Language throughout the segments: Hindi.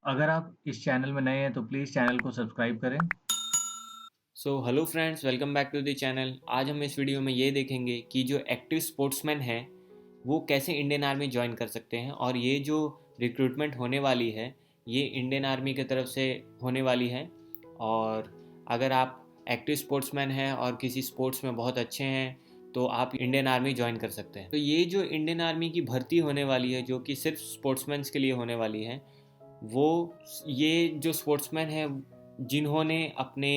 अगर आप इस चैनल में नए हैं तो प्लीज़ चैनल को सब्सक्राइब करें। Hello friends, welcome back to the channel. आज हम इस वीडियो में ये देखेंगे कि जो एक्टिव स्पोर्ट्समैन हैं वो कैसे इंडियन आर्मी ज्वाइन कर सकते हैं, और ये जो रिक्रूटमेंट होने वाली है ये इंडियन आर्मी की तरफ से होने वाली है। और अगर आप एक्टिव स्पोर्ट्समैन हैं और किसी स्पोर्ट्स में बहुत अच्छे हैं तो आप इंडियन आर्मी ज्वाइन कर सकते हैं। तो ये जो इंडियन आर्मी की भर्ती होने वाली है जो कि सिर्फ स्पोर्ट्समैन्स के लिए होने वाली है, वो ये जो स्पोर्ट्समैन है जिन्होंने अपने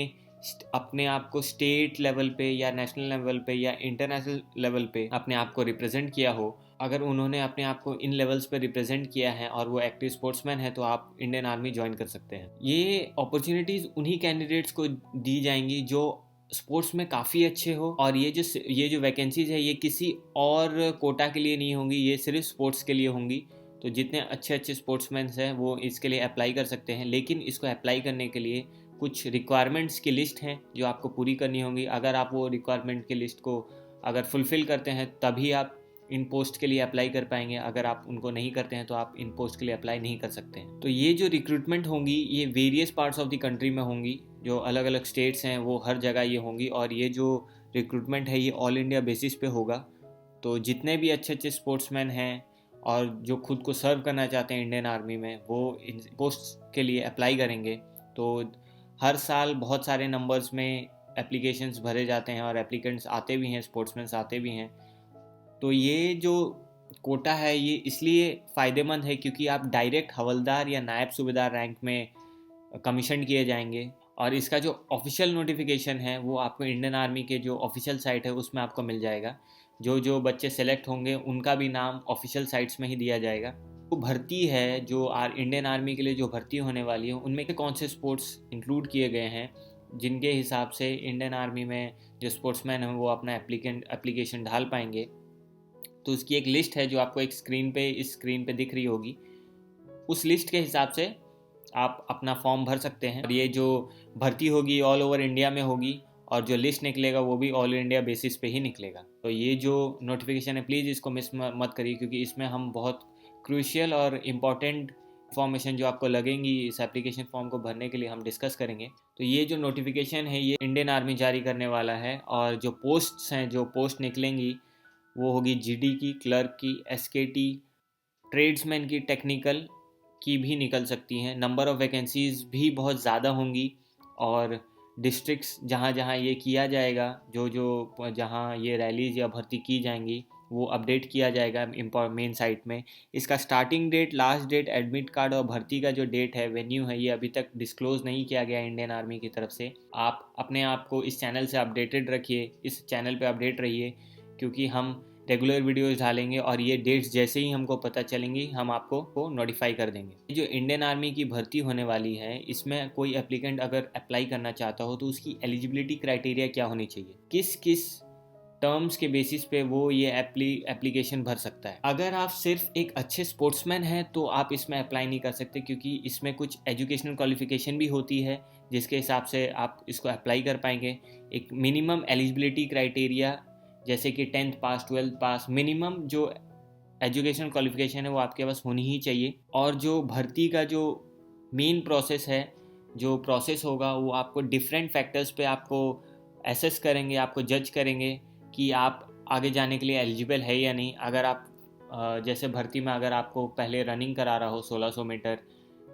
अपने आप को स्टेट लेवल पे या नेशनल लेवल पे या इंटरनेशनल लेवल पे अपने आप को रिप्रेजेंट किया हो, अगर उन्होंने अपने आप को इन लेवल्स पे रिप्रेजेंट किया है और वो एक्टिव स्पोर्ट्समैन है तो आप इंडियन आर्मी ज्वाइन कर सकते हैं। ये अपॉर्चुनिटीज़ उन्हीं कैंडिडेट्स को दी जाएंगी जो स्पोर्ट्स में काफ़ी अच्छे हो, और ये जो वैकेंसीज है ये किसी और कोटा के लिए नहीं होंगी, ये सिर्फ स्पोर्ट्स के लिए होंगी। तो जितने अच्छे अच्छे स्पोर्ट्समैन हैं वो इसके लिए अप्लाई कर सकते हैं, लेकिन इसको अप्लाई करने के लिए कुछ रिक्वायरमेंट्स की लिस्ट हैं जो आपको पूरी करनी होंगी। अगर आप वो रिक्वायरमेंट की लिस्ट को अगर फुलफ़िल करते हैं तभी आप इन पोस्ट के लिए अप्लाई कर पाएंगे। अगर आप उनको नहीं करते हैं तो आप इन पोस्ट के लिए अप्लाई नहीं कर सकते हैं। तो ये जो रिक्रूटमेंट होंगी ये various parts of the country में होंगी, जो अलग अलग स्टेट्स हैं वो हर जगह ये होंगी, और ये जो रिक्रूटमेंट है ये ऑल इंडिया बेसिस पे होगा। तो जितने भी अच्छे अच्छे स्पोर्ट्समैन हैं और जो खुद को सर्व करना चाहते हैं इंडियन आर्मी में, वो इन पोस्ट के लिए अप्लाई करेंगे। तो हर साल बहुत सारे नंबर्स में एप्लीकेशंस भरे जाते हैं और एप्लीकेंट्स आते भी हैं, स्पोर्ट्समैन आते भी हैं। तो ये जो कोटा है ये इसलिए फ़ायदेमंद है क्योंकि आप डायरेक्ट हवलदार या नायब सूबेदार रैंक में कमीशन किए जाएंगे, और इसका जो ऑफिशियल नोटिफिकेशन है वो आपको इंडियन आर्मी के जो ऑफिशियल साइट है उसमें आपको मिल जाएगा। जो जो बच्चे सेलेक्ट होंगे उनका भी नाम ऑफिशियल साइट्स में ही दिया जाएगा। तो भर्ती है जो इंडियन आर्मी के लिए जो भर्ती होने वाली है उनमें के कौन से स्पोर्ट्स इंक्लूड किए गए हैं जिनके हिसाब से इंडियन आर्मी में जो स्पोर्ट्समैन हैं वो अपना एप्लीकेशन डाल पाएंगे। तो उसकी एक लिस्ट है जो आपको इस स्क्रीन पे दिख रही होगी। उस लिस्ट के हिसाब से आप अपना फॉर्म भर सकते हैं, और ये जो भर्ती होगी ऑल ओवर इंडिया में होगी, और जो लिस्ट निकलेगा वो भी ऑल इंडिया बेसिस पे ही निकलेगा। तो ये जो नोटिफिकेशन है प्लीज़ इसको मिस मत करिए, क्योंकि इसमें हम बहुत क्रूशियल और इम्पॉर्टेंट इन्फॉर्मेशन जो आपको लगेंगी इस एप्लीकेशन फॉर्म को भरने के लिए हम डिस्कस करेंगे। तो ये जो नोटिफिकेशन है ये इंडियन आर्मी जारी करने वाला है, और जो पोस्ट्स हैं, जो पोस्ट निकलेंगी वो होगी जीडी की, क्लर्क की, एसकेटी, ट्रेड्समैन की, टेक्निकल की भी निकल सकती हैं। नंबर ऑफ़ वैकेंसीज़ भी बहुत ज़्यादा होंगी, और डिस्ट्रिक्ट्स जहाँ जहाँ ये किया जाएगा, जो जो जहाँ ये रैलीज़ या भर्ती की जाएंगी वो अपडेट किया जाएगा मेन साइट में। इसका starting date, last date, admit card और भर्ती का जो डेट है, वेन्यू है, ये अभी तक डिस्क्लोज़ नहीं किया गया इंडियन आर्मी की तरफ से। आप अपने आप को इस चैनल से अपडेटेड रखिए, इस चैनल पे अपडेट रहिए, क्योंकि हम रेगुलर वीडियोस डालेंगे और ये डेट्स जैसे ही हमको पता चलेंगी हम आपको को नोटिफाई कर देंगे। जो इंडियन आर्मी की भर्ती होने वाली है इसमें कोई एप्लीकेंट अगर अप्लाई करना चाहता हो तो उसकी एलिजिबिलिटी क्राइटेरिया क्या होनी चाहिए, किस किस टर्म्स के बेसिस पे वो ये एप्लीकेशन भर सकता है। अगर आप सिर्फ एक अच्छे स्पोर्ट्समैन हैं तो आप इसमें अप्लाई नहीं कर सकते, क्योंकि इसमें कुछ एजुकेशनल क्वालिफिकेशन भी होती है जिसके हिसाब से आप इसको अप्लाई कर पाएंगे। एक मिनिमम एलिजिबिलिटी क्राइटेरिया जैसे कि 10th पास, 12th पास, मिनिमम जो एजुकेशनल क्वालिफिकेशन है वो आपके पास होनी ही चाहिए। और जो भर्ती का जो मेन प्रोसेस है, जो प्रोसेस होगा वो आपको डिफरेंट फैक्टर्स पे आपको एसेस करेंगे, आपको जज करेंगे कि आप आगे जाने के लिए एलिजिबल है या नहीं। अगर आप जैसे भर्ती में अगर आपको पहले रनिंग करा रहा हो 1600 मीटर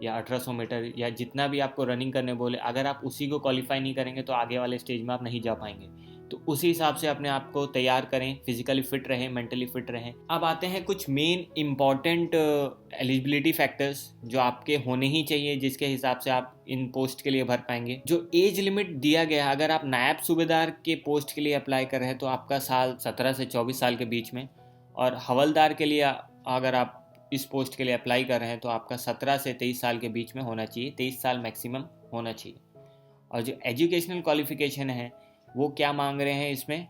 या 1800 मीटर या जितना भी आपको रनिंग करने बोले, अगर आप उसी को क्वालिफाई नहीं करेंगे तो आगे वाले स्टेज में आप नहीं जा पाएंगे। तो उसी हिसाब से अपने आप को तैयार करें, फिजिकली फिट रहें, मेंटली फिट रहें। अब आते हैं कुछ मेन इंपॉर्टेंट एलिजिबिलिटी फैक्टर्स जो आपके होने ही चाहिए, जिसके हिसाब से आप इन पोस्ट के लिए भर पाएंगे। जो एज लिमिट दिया गया है, अगर आप नायब सूबेदार के पोस्ट के लिए अप्लाई कर रहे हैं तो आपका साल 17 से 24 साल के बीच में, और हवलदार के लिए अगर आप इस पोस्ट के लिए अप्लाई कर रहे हैं तो आपका 17 से 23 साल के बीच में होना चाहिए, 23 साल मैक्सिमम होना चाहिए। और जो एजुकेशनल क्वालिफिकेशन है वो क्या मांग रहे हैं इसमें,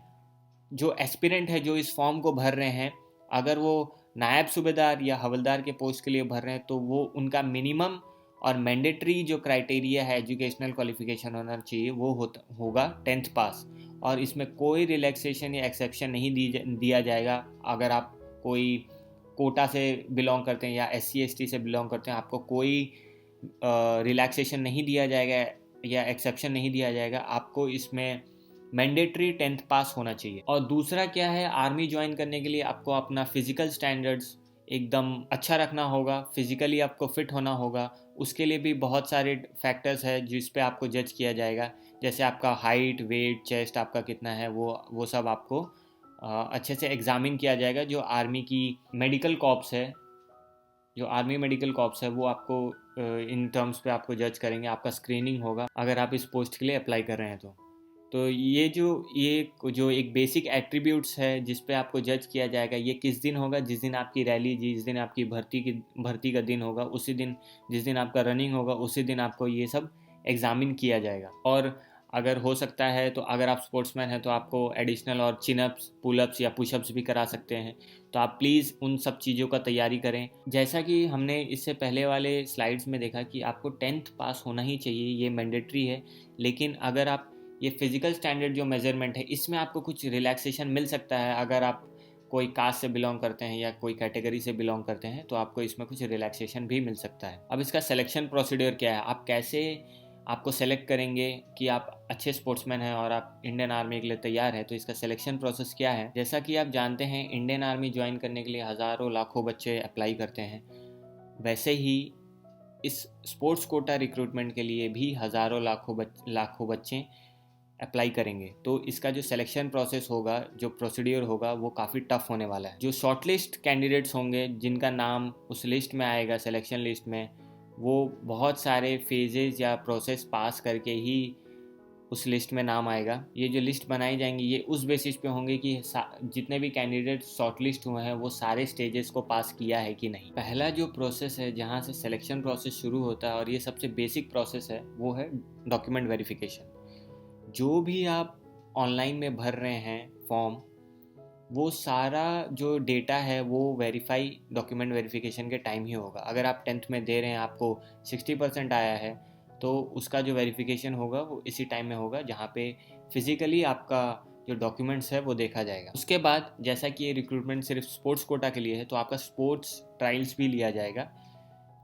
जो एस्पिरेंट है जो इस फॉर्म को भर रहे हैं, अगर वो नायब सूबेदार या हवलदार के पोस्ट के लिए भर रहे हैं तो वो उनका मिनिमम और मैंडेटरी जो क्राइटेरिया है एजुकेशनल क्वालिफिकेशन होना चाहिए वो होगा 10th पास। और इसमें कोई रिलैक्सेशन या एक्सेप्शन नहीं दिया जाएगा। अगर आप कोई कोटा से बिलोंग करते हैं या SC ST से बिलोंग करते हैं, आपको कोई रिलैक्सेशन नहीं दिया जाएगा या एक्सेप्शन नहीं दिया जाएगा, आपको इसमें मैंडेटरी 10th पास होना चाहिए। और दूसरा क्या है, आर्मी ज्वाइन करने के लिए आपको अपना फिजिकल स्टैंडर्ड्स एकदम अच्छा रखना होगा, फिजिकली आपको फिट होना होगा। उसके लिए भी बहुत सारे फैक्टर्स है जिस पे आपको जज किया जाएगा, जैसे आपका हाइट, वेट, चेस्ट आपका कितना है, वो सब आपको अच्छे से एग्जामिन किया जाएगा। जो आर्मी की मेडिकल कॉर्प्स है, जो आर्मी मेडिकल कॉर्प्स है, वो आपको इन टर्म्स पे आपको जज करेंगे, आपका स्क्रीनिंग होगा अगर आप इस पोस्ट के लिए अप्लाई कर रहे हैं तो ये जो एक बेसिक एट्रीब्यूट्स है जिस पे आपको जज किया जाएगा, ये किस दिन होगा, जिस दिन आपकी रैली, जिस दिन आपकी भर्ती का दिन होगा, उसी दिन, जिस दिन आपका रनिंग होगा, उसी दिन आपको ये सब एग्जामिन किया जाएगा। और अगर हो सकता है तो अगर आप स्पोर्ट्समैन हैं तो आपको एडिशनल और चिनअप्स, पुलअप्स या पुशअप्स भी करा सकते हैं। तो आप प्लीज़ उन सब चीज़ों का तैयारी करें। जैसा कि हमने इससे पहले वाले स्लाइड्स में देखा कि आपको 10th पास होना ही चाहिए, ये मैंडेटरी है। लेकिन अगर आप ये फिजिकल स्टैंडर्ड जो मेजरमेंट है, इसमें आपको कुछ रिलैक्सेशन मिल सकता है। अगर आप कोई कास्ट से बिलोंग करते हैं या कोई कैटेगरी से बिलोंग करते हैं तो आपको इसमें कुछ रिलैक्सेशन भी मिल सकता है। अब इसका सिलेक्शन प्रोसीड्योर क्या है, आप कैसे आपको सेलेक्ट करेंगे कि आप अच्छे स्पोर्ट्समैन हैं और आप इंडियन आर्मी के लिए तैयार हैं। तो इसका सिलेक्शन प्रोसेस क्या है, जैसा कि आप जानते हैं इंडियन आर्मी ज्वाइन करने के लिए हज़ारों लाखों बच्चे अप्लाई करते हैं। वैसे ही इस स्पोर्ट्स कोटा रिक्रूटमेंट के लिए भी हज़ारों लाखों बच्चे अप्लाई करेंगे। तो इसका जो सिलेक्शन प्रोसेस होगा, जो प्रोसीड्योर होगा, वो काफ़ी टफ होने वाला है। जो शॉर्टलिस्ट कैंडिडेट्स होंगे जिनका नाम उस लिस्ट में आएगा, सिलेक्शन लिस्ट में, वो बहुत सारे फेजेस या प्रोसेस पास करके ही उस लिस्ट में नाम आएगा। ये जो लिस्ट बनाई जाएंगी ये उस बेसिस पे होंगे कि जितने भी कैंडिडेट शॉर्टलिस्ट हुए हैं वो सारे स्टेजेस को पास किया है कि नहीं। पहला जो प्रोसेस है जहाँ से सिलेक्शन प्रोसेस शुरू होता है और ये सबसे बेसिक प्रोसेस है, वो है डॉक्यूमेंट वेरिफिकेशन। जो भी आप ऑनलाइन में भर रहे हैं फॉर्म, वो सारा जो डेटा है वो वेरीफाई डॉक्यूमेंट वेरिफिकेशन के टाइम ही होगा। अगर आप 10th में दे रहे हैं, आपको 60% आया है, तो उसका जो वेरिफिकेशन होगा वो इसी टाइम में होगा जहाँ पे फिजिकली आपका जो डॉक्यूमेंट्स है वो देखा जाएगा। उसके बाद जैसा कि ये रिक्रूटमेंट सिर्फ स्पोर्ट्स कोटा के लिए है, तो आपका स्पोर्ट्स ट्रायल्स भी लिया जाएगा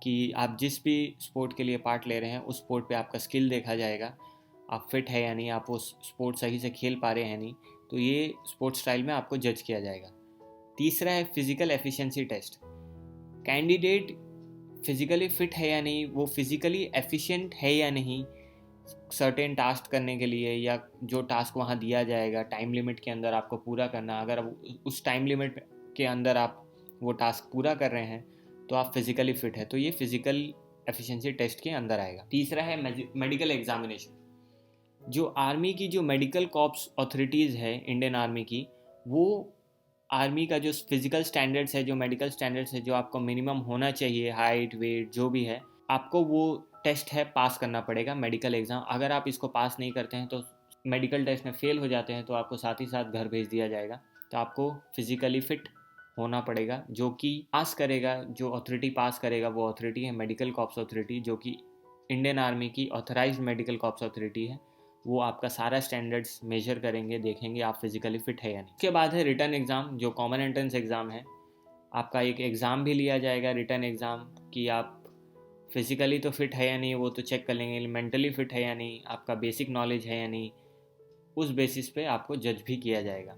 कि आप जिस भी स्पोर्ट के लिए पार्ट ले रहे हैं उस स्पोर्ट पे आपका स्किल देखा जाएगा, आप फिट है या नहीं, आप उस स्पोर्ट सही से खेल पा रहे हैं नहीं। तो ये स्पोर्ट्स स्टाइल में आपको जज किया जाएगा। तीसरा है physical efficiency test. Candidate physically fit है या नहीं, वो फिजिकली एफिशिएंट है या नहीं सर्टेन टास्क करने के लिए, या जो टास्क वहाँ दिया जाएगा टाइम लिमिट के अंदर आपको पूरा करना। अगर उस टाइम लिमिट के अंदर आप वो टास्क पूरा कर रहे हैं तो आप फिजिकली फिट है, तो ये फिजिकल एफिशिएंसी टेस्ट के अंदर आएगा। तीसरा है मेडिकल एग्जामिनेशन। जो आर्मी की जो मेडिकल कॉर्प्स अथॉरिटीज़ है इंडियन आर्मी की, वो आर्मी का जो फिजिकल स्टैंडर्ड्स है, जो मेडिकल स्टैंडर्ड्स है, जो आपको मिनिमम होना चाहिए, हाइट, वेट, जो भी है, आपको वो टेस्ट है पास करना पड़ेगा, मेडिकल एग्ज़ाम। अगर आप इसको पास नहीं करते हैं तो मेडिकल टेस्ट में फेल हो जाते हैं तो आपको साथ ही साथ घर भेज दिया जाएगा। तो आपको फिजिकली फिट होना पड़ेगा। जो कि पास करेगा, जो अथॉरिटी पास करेगा, वो अथॉरिटी है मेडिकल कॉर्प्स अथॉरिटी, जो कि इंडियन आर्मी की ऑथराइज्ड मेडिकल कॉर्प्स अथॉरिटी है। वो आपका सारा स्टैंडर्ड्स मेजर करेंगे, देखेंगे आप फिजिकली फिट है या नहीं। उसके बाद है रिटर्न एग्ज़ाम, जो कॉमन एंट्रेंस एग्ज़ाम है। आपका एक एग्ज़ाम भी लिया जाएगा रिटर्न एग्ज़ाम, कि आप फिजिकली तो फिट है या नहीं वो तो चेक कर लेंगे, मेंटली फिट है या नहीं, आपका बेसिक नॉलेज है या नहीं, उस बेसिस पे आपको जज भी किया जाएगा।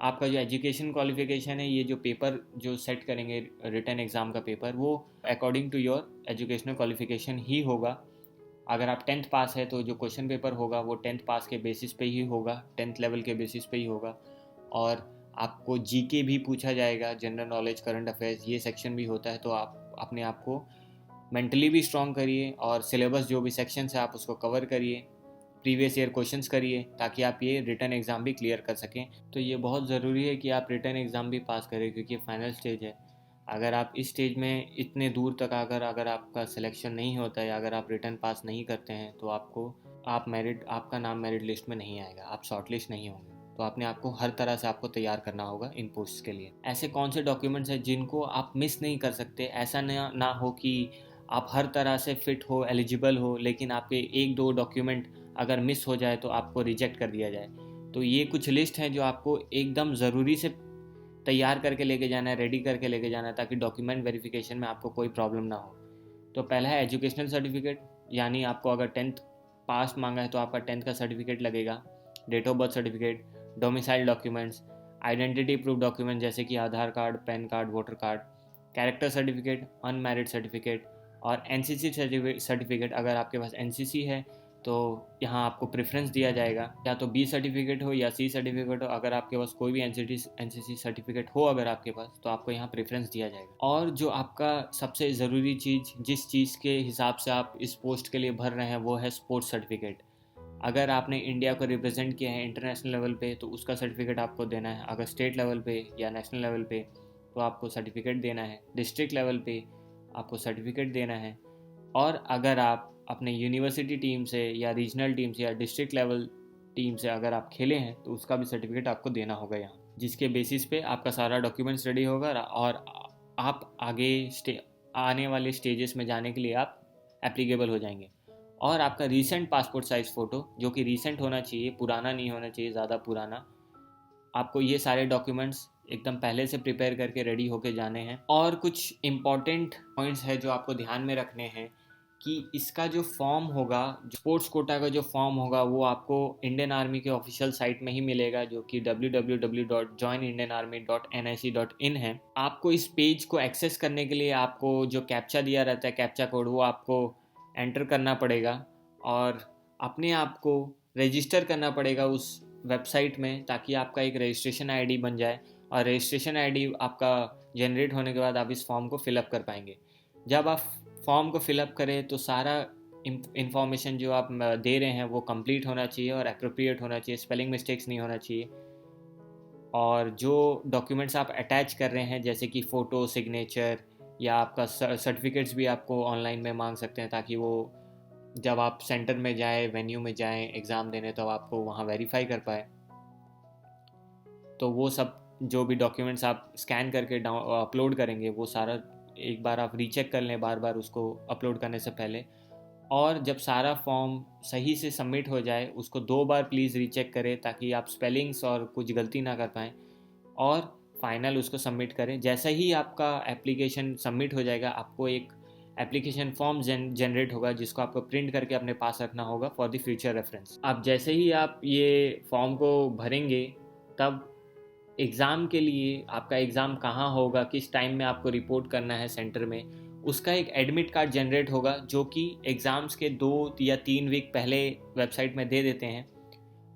आपका जो एजुकेशन क्वालिफिकेशन है, ये जो पेपर जो सेट करेंगे रिटर्न एग्ज़ाम का पेपर, वो according to your educational qualification ही होगा। अगर आप 10th पास है तो जो क्वेश्चन पेपर होगा वो 10th पास के बेसिस पे ही होगा, 10th लेवल के बेसिस पे ही होगा। और आपको जीके भी पूछा जाएगा, जनरल नॉलेज, करंट अफेयर्स, ये सेक्शन भी होता है। तो आप अपने आप को मेंटली भी स्ट्रॉन्ग करिए और सिलेबस जो भी सेक्शन है आप उसको कवर करिए, प्रीवियस ईयर क्वेश्चंस करिए, ताकि आप ये रिटर्न एग्ज़ाम भी क्लियर कर सकें। तो ये बहुत ज़रूरी है कि आप रिटर्न एग्ज़ाम भी पास करें, क्योंकि फाइनल स्टेज है। अगर आप इस स्टेज में इतने दूर तक अगर आपका सिलेक्शन नहीं होता है, अगर आप रिटर्न पास नहीं करते हैं, तो आपका नाम मेरिट लिस्ट में नहीं आएगा, आप शॉर्ट लिस्ट नहीं होंगे। तो अपने आप को हर तरह से आपको तैयार करना होगा इन पोस्ट के लिए। ऐसे कौन से डॉक्यूमेंट्स हैं जिनको आप मिस नहीं कर सकते? ऐसा ना हो कि आप हर तरह से फिट हो, एलिजिबल हो, लेकिन आपके एक दो डॉक्यूमेंट अगर मिस हो जाए तो आपको रिजेक्ट कर दिया जाए। तो ये कुछ लिस्ट हैं जो आपको एकदम ज़रूरी से तैयार करके लेके जाना है, रेडी करके लेके जाना है, ताकि डॉक्यूमेंट वेरिफिकेशन में आपको कोई प्रॉब्लम ना हो। तो पहला है एजुकेशनल सर्टिफिकेट, यानी आपको अगर 10th पास मांगा है तो आपका 10th का सर्टिफिकेट लगेगा। Date of birth certificate, domicile documents, identity proof document जैसे कि Aadhaar card, PAN card, voter card, character certificate, unmarried certificate और एनसीसी सर्टिफिकेट। अगर आपके पास एनसीसी है तो यहाँ आपको प्रेफरेंस दिया जाएगा, या तो बी सर्टिफिकेट हो या सी सर्टिफिकेट हो। अगर आपके पास कोई भी एनसीसी सर्टिफिकेट हो अगर आपके पास, तो आपको यहाँ प्रेफरेंस दिया जाएगा। और जो आपका सबसे ज़रूरी चीज़, जिस चीज़ के हिसाब से आप इस पोस्ट के लिए भर रहे हैं, वो है स्पोर्ट्स सर्टिफिकेट। अगर आपने इंडिया को रिप्रेजेंट किया है इंटरनेशनल लेवल पे तो उसका सर्टिफिकेट आपको देना है। अगर स्टेट लेवल पे या नेशनल लेवल पे तो आपको सर्टिफिकेट देना है। डिस्ट्रिक्ट लेवल पे आपको सर्टिफिकेट देना है। और अगर आप अपने यूनिवर्सिटी टीम से या रीजनल टीम से या डिस्ट्रिक्ट लेवल टीम से अगर आप खेले हैं तो उसका भी सर्टिफिकेट आपको देना होगा यहाँ, जिसके बेसिस पे आपका सारा डॉक्यूमेंट्स रेडी होगा और आप आगे आने वाले स्टेजेस में जाने के लिए आप एप्लीकेबल हो जाएंगे। और आपका रीसेंट पासपोर्ट साइज़ फ़ोटो, जो कि रीसेंट होना चाहिए, पुराना नहीं होना चाहिए ज़्यादा पुराना। आपको ये सारे डॉक्यूमेंट्स एकदम पहले से प्रिपेयर करके रेडी होके जाने हैं। और कुछ इम्पॉर्टेंट पॉइंट्स है जो आपको ध्यान में रखने हैं कि इसका जो फॉर्म होगा, स्पोर्ट्स कोटा का जो फॉर्म होगा, वो आपको इंडियन आर्मी के ऑफिशियल साइट में ही मिलेगा, जो कि www.joinindianarmy.nic.in है। आपको इस पेज को एक्सेस करने के लिए आपको जो कैप्चा दिया रहता है, कैप्चा कोड, वो आपको एंटर करना पड़ेगा और अपने आप को रजिस्टर करना पड़ेगा उस वेबसाइट में, ताकि आपका एक रजिस्ट्रेशन आईडी बन जाए। और रजिस्ट्रेशन आईडी आपका जनरेट होने के बाद आप इस फॉर्म को फिलअप कर पाएंगे। जब आप फॉर्म को फिलअप करें तो सारा इंफॉर्मेशन जो आप दे रहे हैं वो कंप्लीट होना चाहिए और एप्रोप्रिएट होना चाहिए, स्पेलिंग मिस्टेक्स नहीं होना चाहिए। और जो डॉक्यूमेंट्स आप अटैच कर रहे हैं, जैसे कि फ़ोटो, सिग्नेचर या आपका सर्टिफिकेट्स भी आपको ऑनलाइन में मांग सकते हैं, ताकि वो जब आप सेंटर में जाएँ, वेन्यू में जाएँ एग्ज़ाम देने, तो आपको वहाँ वेरीफाई कर पाए। तो वो सब जो भी डॉक्यूमेंट्स आप स्कैन करके अपलोड करेंगे, वो सारा एक बार आप रीचेक कर लें बार बार उसको अपलोड करने से पहले। और जब सारा फॉर्म सही से सबमिट हो जाए, उसको 2 बार प्लीज़ रीचेक करें, ताकि आप स्पेलिंग्स और कुछ गलती ना कर पाएँ। और फाइनल उसको सबमिट करें। जैसा ही आपका एप्लीकेशन सबमिट हो जाएगा, आपको एक एप्लीकेशन फॉर्म जनरेट होगा, जिसको आपको प्रिंट करके अपने पास रखना होगा फॉर द फ्यूचर रेफरेंस। आप जैसे ही आप ये फॉर्म को भरेंगे, तब एग्ज़ाम के लिए, आपका एग्ज़ाम कहाँ होगा, किस टाइम में आपको रिपोर्ट करना है सेंटर में, उसका एक एडमिट कार्ड जनरेट होगा, जो कि एग्ज़ाम्स के 2 या 3 वीक पहले वेबसाइट में दे देते हैं।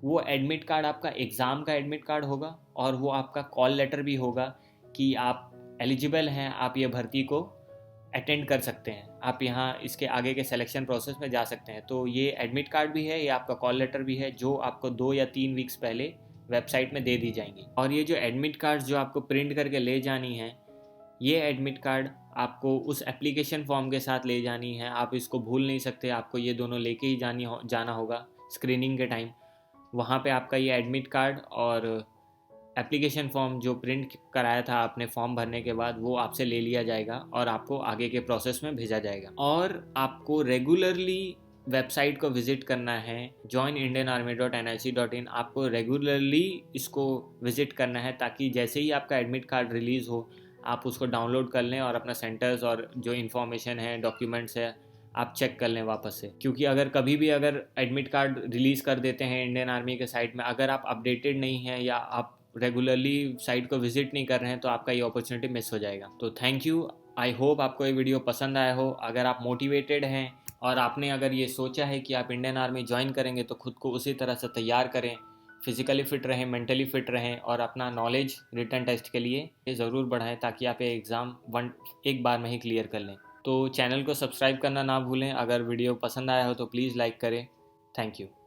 वो एडमिट कार्ड आपका एग्ज़ाम का एडमिट कार्ड होगा, और वो आपका कॉल लेटर भी होगा कि आप एलिजिबल हैं, आप ये भर्ती को अटेंड कर सकते हैं, आप यहाँ इसके आगे के सिलेक्शन प्रोसेस में जा सकते हैं। तो ये एडमिट कार्ड भी है, ये आपका कॉल लेटर भी है, जो आपको 2 या 3 वीक्स पहले वेबसाइट में दे दी जाएंगी। और ये जो एडमिट कार्ड जो आपको प्रिंट करके ले जानी है, ये एडमिट कार्ड आपको उस एप्लीकेशन फॉर्म के साथ ले जानी है। आप इसको भूल नहीं सकते, आपको ये दोनों लेके ही जाना होगा स्क्रीनिंग के टाइम। वहाँ पे आपका ये एडमिट कार्ड और एप्लीकेशन फॉर्म जो प्रिंट कराया था आपने फॉर्म भरने के बाद, वो आपसे ले लिया जाएगा और आपको आगे के प्रोसेस में भेजा जाएगा। और आपको रेगुलरली वेबसाइट को विज़िट करना है, joinindianarmy.nic.in। आपको रेगुलरली इसको विज़िट करना है, ताकि जैसे ही आपका एडमिट कार्ड रिलीज़ हो, आप उसको डाउनलोड कर लें और अपना सेंटर्स और जो इन्फॉर्मेशन है, डॉक्यूमेंट्स है, आप चेक कर लें वापस से। क्योंकि अगर कभी भी अगर एडमिट कार्ड रिलीज़ कर देते हैं इंडियन आर्मी के साइट में, अगर आप अपडेटेड नहीं हैं या आप रेगुलरली साइट को विज़िट नहीं कर रहे हैं, तो आपका ये अपॉर्चुनिटी मिस हो जाएगा। तो थैंक यू। आई होप आपको ये वीडियो पसंद आया हो। अगर आप मोटिवेटेड हैं और आपने अगर ये सोचा है कि आप इंडियन आर्मी ज्वाइन करेंगे, तो खुद को उसी तरह से तैयार करें, फिज़िकली फ़िट रहें, मेंटली फ़िट रहें, और अपना नॉलेज रिटन टेस्ट के लिए ये ज़रूर बढ़ाएं, ताकि आप ये एग्ज़ाम एक बार में ही क्लियर कर लें। तो चैनल को सब्सक्राइब करना ना भूलें। अगर वीडियो पसंद आया हो तो प्लीज़ लाइक करें। Thank you.